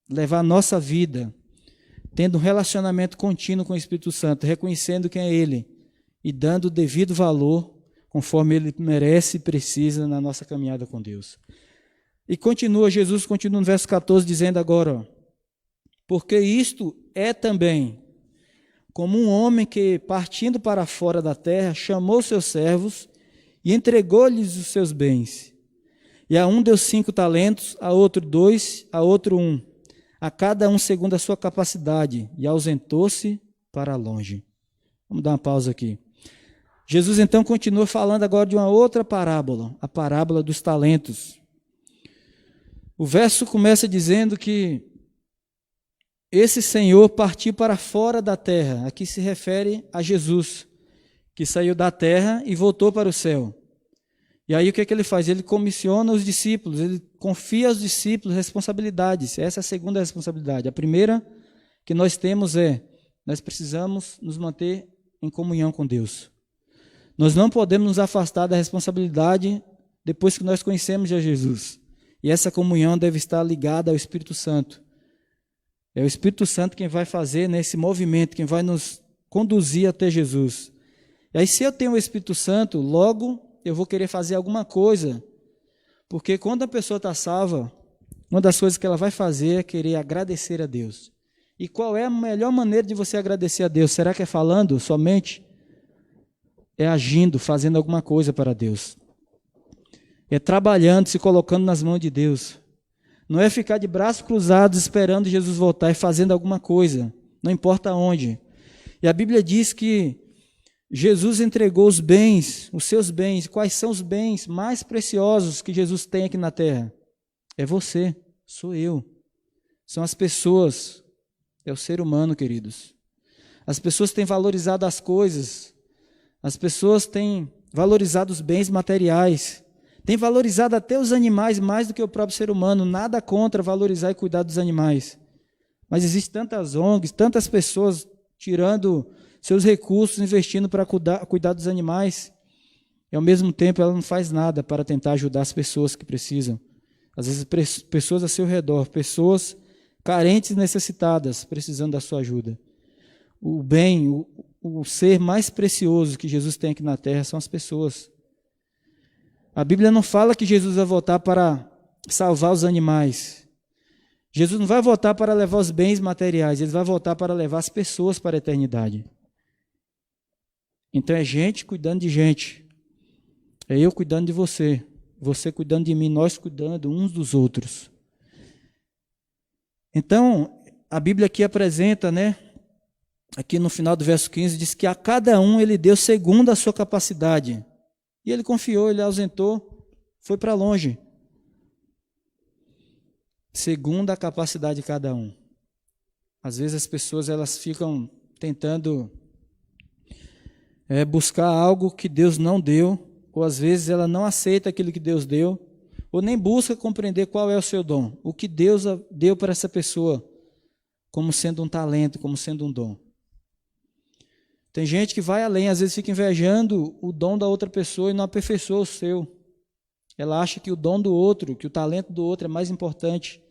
Speaker 5: levar a nossa vida tendo um relacionamento contínuo com o Espírito Santo, reconhecendo quem é Ele e dando o devido valor conforme Ele merece e precisa na nossa caminhada com Deus. E Jesus continua no verso 14 dizendo agora, ó, porque isto é também como um homem que, partindo para fora da terra, chamou seus servos e entregou-lhes os seus bens. E a um deu 5 talentos, a outro 2, a outro 1, a cada um segundo a sua capacidade, e ausentou-se para longe. Vamos dar uma pausa aqui. Jesus então continua falando agora de uma outra parábola, a parábola dos talentos. O verso começa dizendo que esse Senhor partiu para fora da terra. Aqui se refere a Jesus, que saiu da terra e voltou para o céu. E aí o que ele faz? Ele comissiona os discípulos, ele confia aos discípulos responsabilidades. Essa é a segunda responsabilidade. A primeira que nós temos nós precisamos nos manter em comunhão com Deus. Nós não podemos nos afastar da responsabilidade depois que nós conhecemos a Jesus. E essa comunhão deve estar ligada ao Espírito Santo. É o Espírito Santo quem vai fazer nesse movimento, quem vai nos conduzir até Jesus. E aí, se eu tenho o Espírito Santo, logo eu vou querer fazer alguma coisa. Porque quando a pessoa está salva, uma das coisas que ela vai fazer é querer agradecer a Deus. E qual é a melhor maneira de você agradecer a Deus? Será que é falando somente? É agindo, fazendo alguma coisa para Deus. É trabalhando, se colocando nas mãos de Deus. Não é ficar de braços cruzados esperando Jesus voltar e fazendo alguma coisa, não importa onde. E a Bíblia diz que Jesus entregou os bens, os seus bens. Quais são os bens mais preciosos que Jesus tem aqui na terra? É você, sou eu. São as pessoas, é o ser humano, queridos. As pessoas têm valorizado as coisas, as pessoas têm valorizado os bens materiais, têm valorizado até os animais mais do que o próprio ser humano. Nada contra valorizar e cuidar dos animais. Mas existem tantas ONGs, tantas pessoas tirando seus recursos, investindo para cuidar dos animais, e ao mesmo tempo ela não faz nada para tentar ajudar as pessoas que precisam. Às vezes pessoas a seu redor, pessoas carentes e necessitadas, precisando da sua ajuda. O bem, o ser mais precioso que Jesus tem aqui na terra são as pessoas. A Bíblia não fala que Jesus vai voltar para salvar os animais. Jesus não vai voltar para levar os bens materiais, ele vai voltar para levar as pessoas para a eternidade. Então é gente cuidando de gente. É eu cuidando de você, você cuidando de mim, nós cuidando uns dos outros. Então, a Bíblia aqui apresenta, aqui no final do verso 15, diz que a cada um ele deu segundo a sua capacidade. E ele confiou, ele ausentou, foi para longe. Segundo a capacidade de cada um. Às vezes as pessoas elas ficam tentando buscar algo que Deus não deu, ou às vezes ela não aceita aquilo que Deus deu, ou nem busca compreender qual é o seu dom, o que Deus deu para essa pessoa, como sendo um talento, como sendo um dom. Tem gente que vai além, às vezes fica invejando o dom da outra pessoa e não aperfeiçoa o seu. Ela acha que o dom do outro, que o talento do outro é mais importante.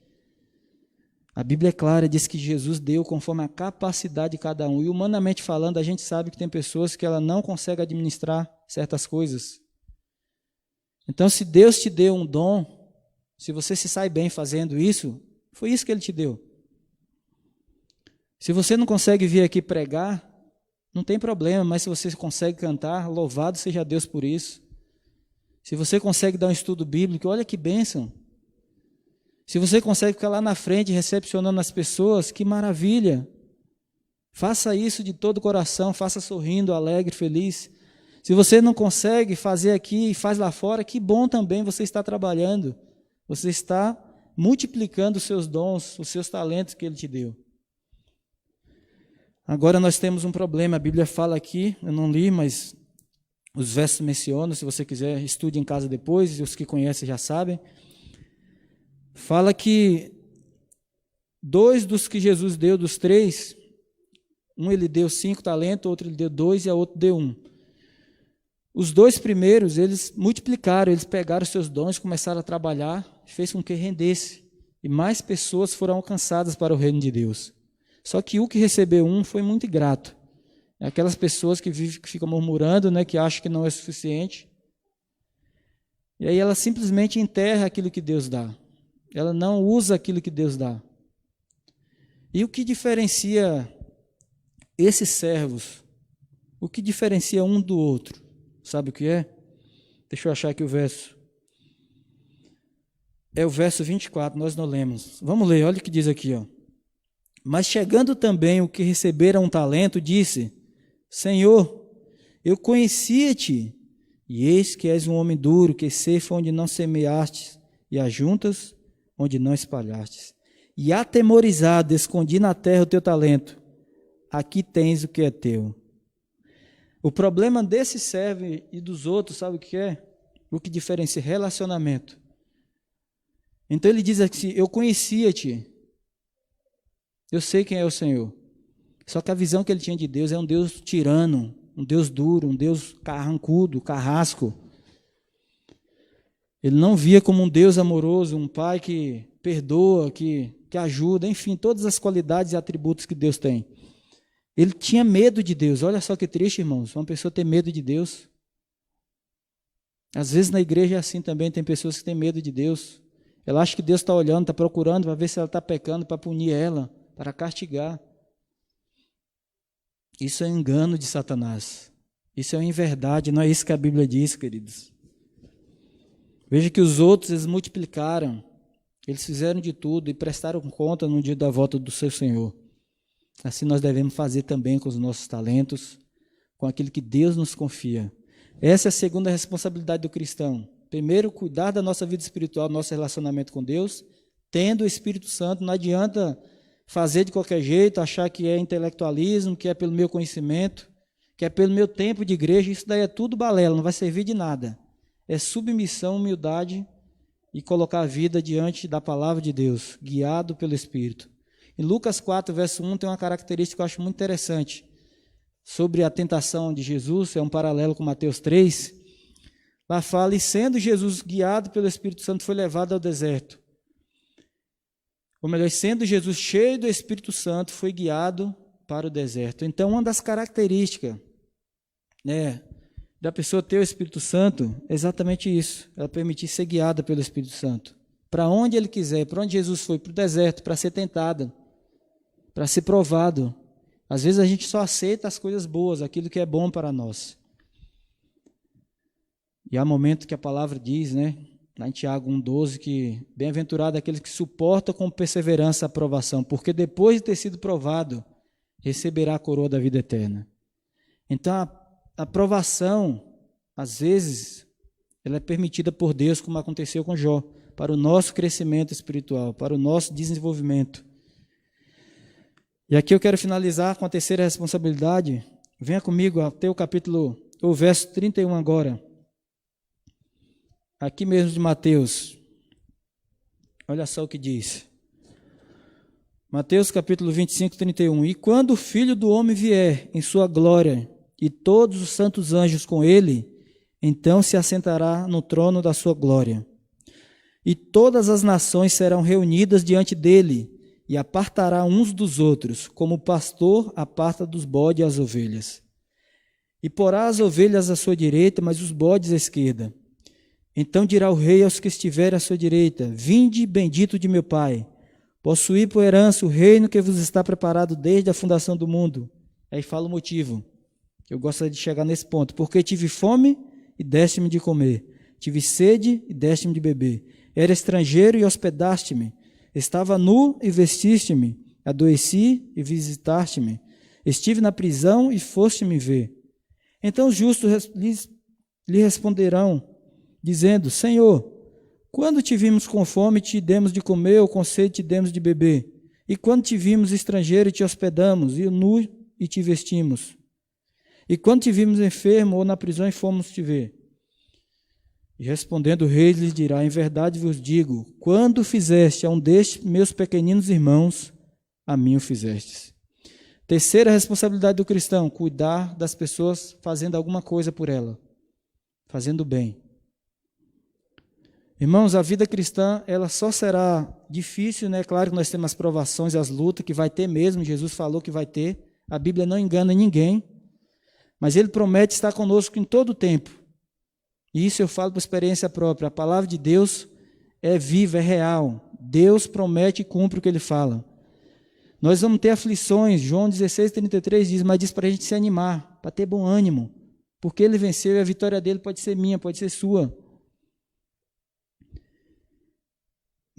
Speaker 5: A Bíblia é clara, diz que Jesus deu conforme a capacidade de cada um. E humanamente falando, a gente sabe que tem pessoas que ela não consegue administrar certas coisas. Então, se Deus te deu um dom, se você se sai bem fazendo isso, foi isso que Ele te deu. Se você não consegue vir aqui pregar, não tem problema, mas se você consegue cantar, louvado seja Deus por isso. Se você consegue dar um estudo bíblico, olha que bênção. Se você consegue ficar lá na frente recepcionando as pessoas, que maravilha. Faça isso de todo o coração, faça sorrindo, alegre, feliz. Se você não consegue fazer aqui e faz lá fora, que bom também, você está trabalhando. Você está multiplicando os seus dons, os seus talentos que Ele te deu. Agora nós temos um problema, a Bíblia fala aqui, eu não li, mas os versos mencionam, se você quiser, estude em casa depois, e os que conhecem já sabem. Fala que 2 dos que Jesus deu, dos 3, um ele deu 5 talentos, outro ele deu 2 e a outro deu 1. Os 2 primeiros, eles multiplicaram, eles pegaram os seus dons, começaram a trabalhar, fez com que rendesse. E mais pessoas foram alcançadas para o reino de Deus. Só que o que recebeu 1 foi muito ingrato. É aquelas pessoas que ficam murmurando, né, que acham que não é suficiente. E aí ela simplesmente enterra aquilo que Deus dá. Ela não usa aquilo que Deus dá. E o que diferencia esses servos? O que diferencia um do outro? Sabe o que é? Deixa eu achar aqui o verso. É o verso 24, nós não lemos. Vamos ler, olha o que diz aqui, ó. Mas chegando também o que recebera um talento, disse: Senhor, eu conhecia-te, e eis que és um homem duro, que ceifa onde não semeastes, e ajuntas onde não espalhastes. E atemorizado, escondi na terra o teu talento. Aqui tens o que é teu. O problema desse servo e dos outros, sabe o que é? O que diferencia relacionamento. Então ele diz assim: eu conhecia-te, eu sei quem é o Senhor. Só que a visão que ele tinha de Deus é um Deus tirano, um Deus duro, um Deus carrancudo, carrasco. Ele não via como um Deus amoroso, um pai que perdoa, que ajuda, enfim, todas as qualidades e atributos que Deus tem. Ele tinha medo de Deus. Olha só que triste, irmãos, uma pessoa ter medo de Deus. Às vezes na igreja é assim também, tem pessoas que têm medo de Deus. Ela acha que Deus está olhando, está procurando para ver se ela está pecando, para punir ela, para castigar. Isso é engano de Satanás. Isso é uma inverdade, não é isso que a Bíblia diz, queridos. Veja que os outros, eles multiplicaram, eles fizeram de tudo e prestaram conta no dia da volta do seu Senhor. Assim nós devemos fazer também com os nossos talentos, com aquilo que Deus nos confia. Essa é a segunda responsabilidade do cristão. Primeiro, cuidar da nossa vida espiritual, nosso relacionamento com Deus, tendo o Espírito Santo. Não adianta fazer de qualquer jeito, achar que é intelectualismo, que é pelo meu conhecimento, que é pelo meu tempo de igreja. Isso daí é tudo balela, não vai servir de nada. É submissão, humildade e colocar a vida diante da palavra de Deus, guiado pelo Espírito. Em Lucas 4, verso 1, tem uma característica que eu acho muito interessante. Sobre a tentação de Jesus, é um paralelo com Mateus 3. Lá fala: e sendo Jesus guiado pelo Espírito Santo, foi levado ao deserto. Ou melhor, sendo Jesus cheio do Espírito Santo, foi guiado para o deserto. Então, uma das características, né, da pessoa ter o Espírito Santo é exatamente isso. Ela permitir ser guiada pelo Espírito Santo. Para onde ele quiser, para onde Jesus foi, para o deserto, para ser tentado, para ser provado. Às vezes a gente só aceita as coisas boas, aquilo que é bom para nós. E há momento que a palavra diz, né, lá em Tiago 1,12, que bem-aventurado é aquele que suporta com perseverança a provação, porque depois de ter sido provado, receberá a coroa da vida eterna. Então, a provação, às vezes, ela é permitida por Deus, como aconteceu com Jó, para o nosso crescimento espiritual, para o nosso desenvolvimento. E aqui eu quero finalizar com a terceira responsabilidade. Venha comigo até o verso 31 agora. Aqui mesmo de Mateus. Olha só o que diz. Mateus capítulo 25, 31. E quando o Filho do Homem vier em sua glória, e todos os santos anjos com ele, então se assentará no trono da sua glória. E todas as nações serão reunidas diante dele, e apartará uns dos outros, como o pastor aparta dos bodes as ovelhas. E porá as ovelhas à sua direita, mas os bodes à esquerda. Então dirá o rei aos que estiverem à sua direita: vinde, bendito de meu Pai, possuí por herança o reino que vos está preparado desde a fundação do mundo. Aí fala o motivo. Eu gostaria de chegar nesse ponto. Porque tive fome e deste-me de comer. Tive sede e deste-me de beber. Era estrangeiro e hospedaste-me. Estava nu e vestiste-me. Adoeci e visitaste-me. Estive na prisão e foste-me ver. Então os justos lhe responderão, dizendo: Senhor, quando te vimos com fome, te demos de comer, ou com sede, te demos de beber? E quando te vimos estrangeiro, te hospedamos, e nu, e te vestimos? E quando te vimos enfermo, ou na prisão, e fomos te ver? E respondendo o rei, lhes dirá: em verdade vos digo, quando fizeste a um destes meus pequeninos irmãos, a mim o fizestes. Terceira responsabilidade do cristão: cuidar das pessoas fazendo alguma coisa por ela, fazendo bem. Irmãos, a vida cristã, ela só será difícil, né? Claro que nós temos as provações e as lutas, que vai ter mesmo, Jesus falou que vai ter. A Bíblia não engana ninguém, mas Ele promete estar conosco em todo o tempo. E isso eu falo por experiência própria. A palavra de Deus é viva, é real. Deus promete e cumpre o que Ele fala. Nós vamos ter aflições. João 16:33 diz, mas diz para a gente se animar, para ter bom ânimo, porque Ele venceu e a vitória dele pode ser minha, pode ser sua.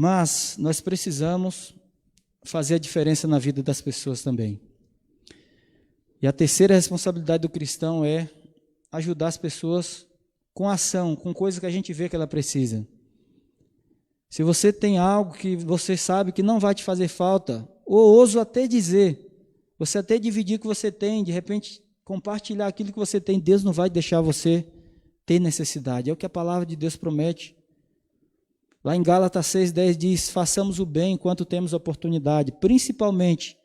Speaker 5: Mas nós precisamos fazer a diferença na vida das pessoas também. E a terceira responsabilidade do cristão é ajudar as pessoas com ação, com coisa que a gente vê que ela precisa. Se você tem algo que você sabe que não vai te fazer falta, ou ouso até dizer, você até dividir o que você tem, de repente compartilhar aquilo que você tem, Deus não vai deixar você ter necessidade. É o que a palavra de Deus promete. Lá em Gálatas 6:10 diz, façamos o bem enquanto temos oportunidade, principalmente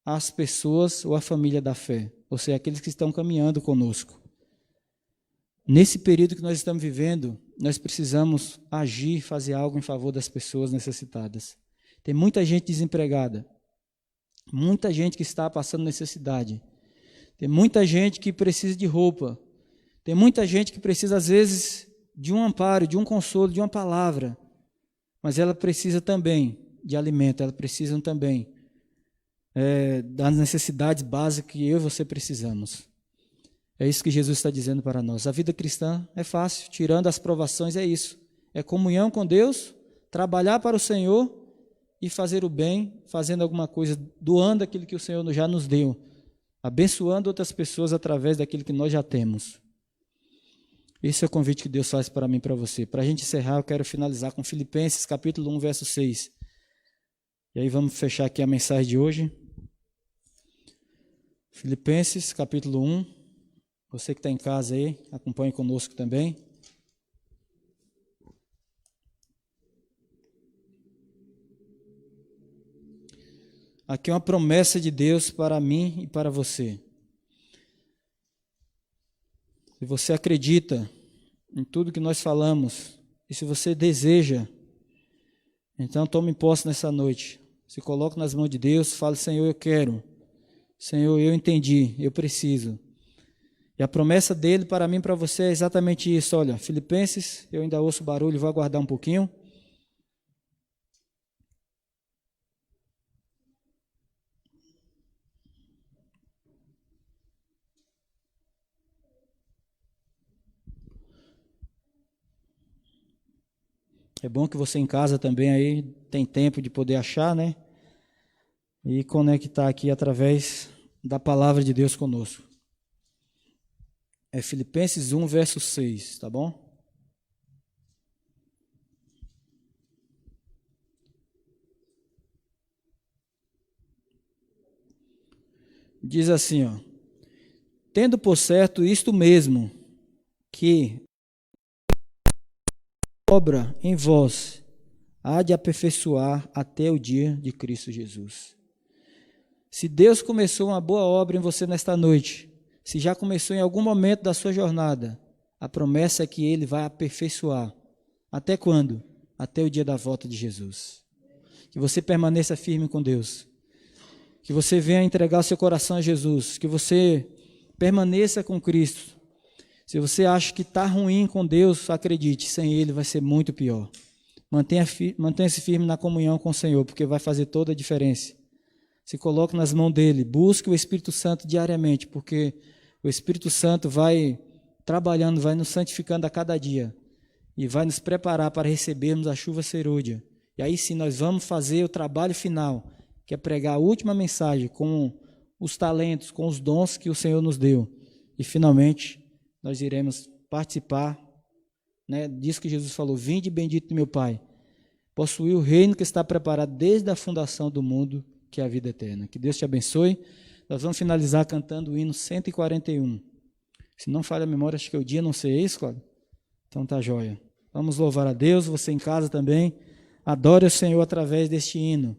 Speaker 5: às pessoas ou à família da fé, ou seja, aqueles que estão caminhando conosco. Nesse período que nós estamos vivendo, nós precisamos agir, fazer algo em favor das pessoas necessitadas. Tem muita gente desempregada, muita gente que está passando necessidade, tem muita gente que precisa de roupa, tem muita gente que precisa, às vezes, de um amparo, de um consolo, de uma palavra, mas ela precisa também de alimento, ela precisa também das necessidades básicas que eu e você precisamos. É isso que Jesus está dizendo para nós. A vida cristã é fácil, tirando as provações, é isso. É comunhão com Deus, trabalhar para o Senhor e fazer o bem, fazendo alguma coisa, doando aquilo que o Senhor já nos deu, abençoando outras pessoas através daquilo que nós já temos. Esse é o convite que Deus faz para mim e para você. Para a gente encerrar, eu quero finalizar com Filipenses, capítulo 1, verso 6. E aí vamos fechar aqui a mensagem de hoje. Filipenses, capítulo 1. Você que está em casa aí, acompanhe conosco também. Aqui é uma promessa de Deus para mim e para você. Se você acredita em tudo que nós falamos, e se você deseja, então tome posse nessa noite. Se coloque nas mãos de Deus, fale, Senhor, eu quero. Senhor, eu entendi, eu preciso. E a promessa dele para mim e para você é exatamente isso. Olha, Filipenses, eu ainda ouço barulho, vou aguardar um pouquinho. É bom que você em casa também aí tem tempo de poder achar, né? E conectar aqui através da palavra de Deus conosco. É Filipenses 1, verso 6, tá bom? Diz assim, ó. Tendo por certo isto mesmo, que obra em vós há de aperfeiçoar até o dia de Cristo Jesus. Se Deus começou uma boa obra em você nesta noite, se já começou em algum momento da sua jornada, a promessa é que Ele vai aperfeiçoar. Até quando? Até o dia da volta de Jesus. Que você permaneça firme com Deus. Que você venha entregar o seu coração a Jesus. Que você permaneça com Cristo. Se você acha que está ruim com Deus, acredite, sem Ele vai ser muito pior. Mantenha-se firme na comunhão com o Senhor, porque vai fazer toda a diferença. Se coloque nas mãos dEle, busque o Espírito Santo diariamente, porque o Espírito Santo vai trabalhando, vai nos santificando a cada dia e vai nos preparar para recebermos a chuva serôdia. E aí sim nós vamos fazer o trabalho final, que é pregar a última mensagem com os talentos, com os dons que o Senhor nos deu. e finalmente nós iremos participar, né, disso que Jesus falou: vinde bendito do meu Pai, possuir o reino que está preparado desde a fundação do mundo, que é a vida eterna. Que Deus te abençoe. Nós vamos finalizar cantando o hino 141. Se não falha a memória, acho que é o dia, não sei, é isso, Cláudio? Então tá jóia. Vamos louvar a Deus, você em casa também. Adore o Senhor através deste hino.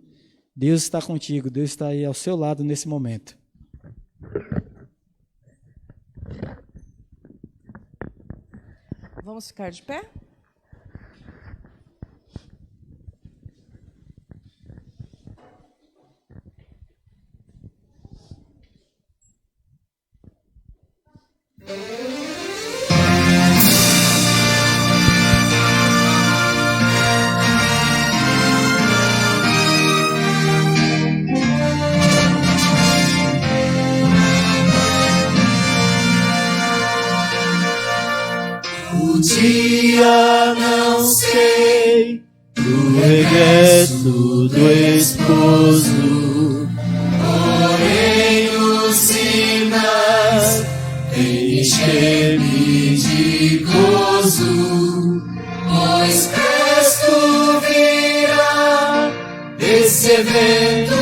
Speaker 5: Deus está contigo, Deus está aí ao seu lado nesse momento.
Speaker 1: Vamos ficar de pé?
Speaker 2: Dia não sei do regresso do esposo, porém os sinais encher-me de gozo, pois presto virá esse evento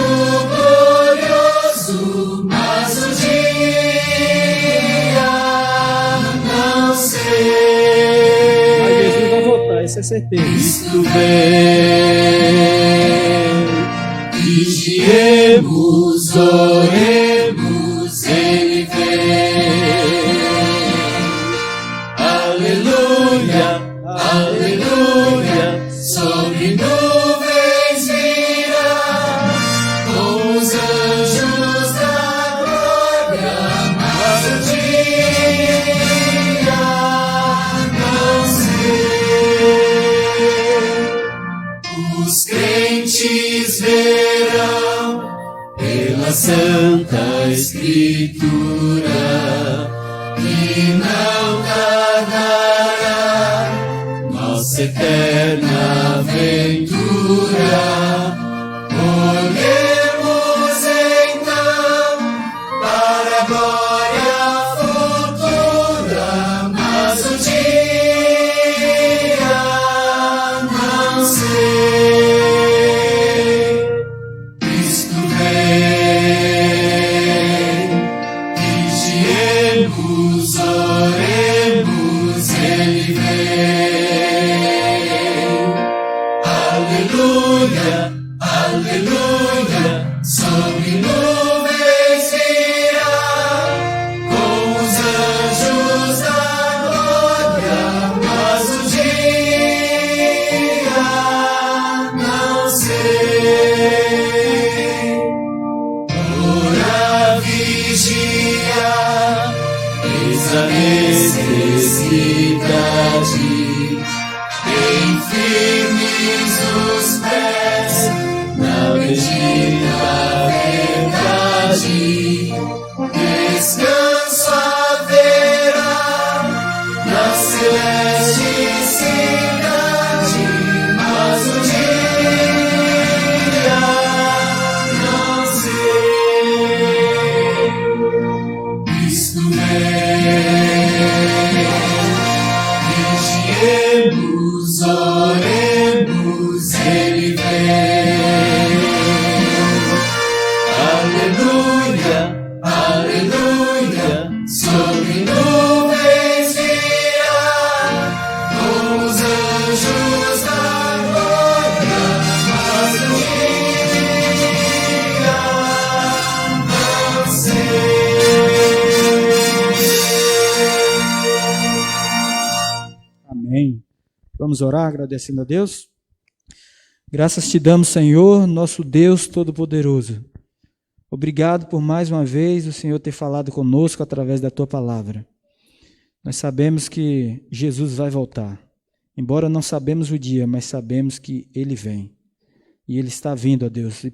Speaker 2: glorioso, mas o dia não sei.
Speaker 5: Isso é certeza.
Speaker 2: Cristo vem, vigiemos, oremos, Ele vem. Aleluia, aleluia, sobre nuvens virá, com os anjos da glória, mas o dia não sei. Os crentes verão pela Santa Escritura que não tardará nossa eterna aventura. Olhemos então para a glória futura, mas o dia não sei. Cristo vem, vigiemos, oremos, Ele vem. Aleluia, aleluia, sobre nuvens virá, com os anjos da glória, mas o dia não sei. Ora, vigia, eis a necessidade, bem firmes os pés na bendita verdade. Descanso haverá na celeste cidade, mas o dia não sei. Cristo vem, vigiemos, oremos, Ele vem. Aleluia, aleluia, sobre nuvens virá, com os anjos da glória, mas o dia não sei.
Speaker 5: Amém. Vamos orar agradecendo a Deus. Graças te damos, Senhor, nosso Deus Todo-Poderoso. Obrigado por mais uma vez o Senhor ter falado conosco através da Tua palavra. Nós sabemos que Jesus vai voltar. Embora não sabemos o dia, mas sabemos que Ele vem. E Ele está vindo, ó Deus, e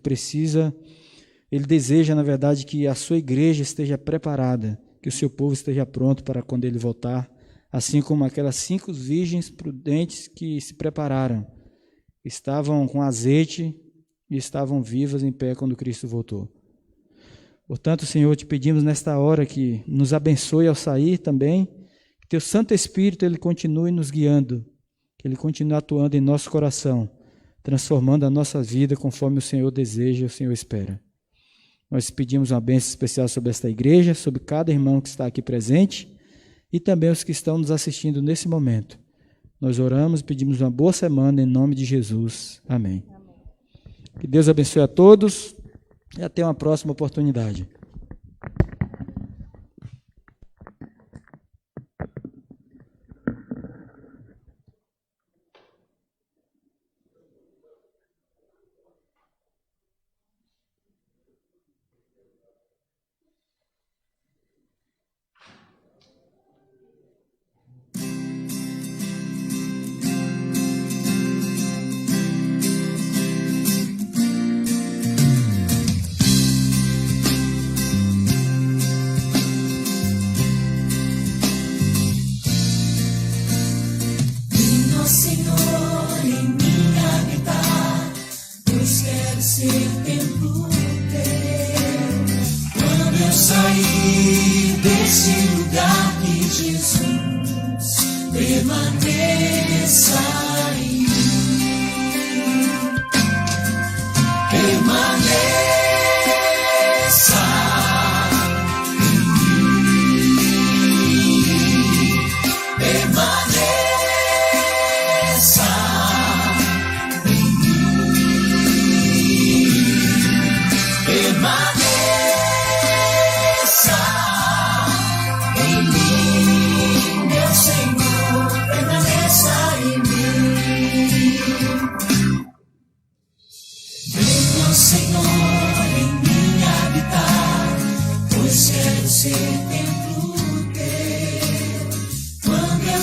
Speaker 5: Ele deseja, na verdade, que a sua igreja esteja preparada, que o seu povo esteja pronto para quando Ele voltar, assim como aquelas 5 virgens prudentes que se prepararam, estavam com azeite e estavam vivas em pé quando Cristo voltou. Portanto, Senhor, te pedimos nesta hora que nos abençoe ao sair também, que teu Santo Espírito ele continue nos guiando, que ele continue atuando em nosso coração, transformando a nossa vida conforme o Senhor deseja e o Senhor espera. Nós pedimos uma bênção especial sobre esta igreja, sobre cada irmão que está aqui presente e também os que estão nos assistindo nesse momento. Nós oramos e pedimos uma boa semana em nome de Jesus. Amém. Que Deus abençoe a todos e até uma próxima oportunidade.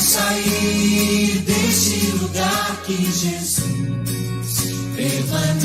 Speaker 6: Sair deste lugar que Jesus permanece.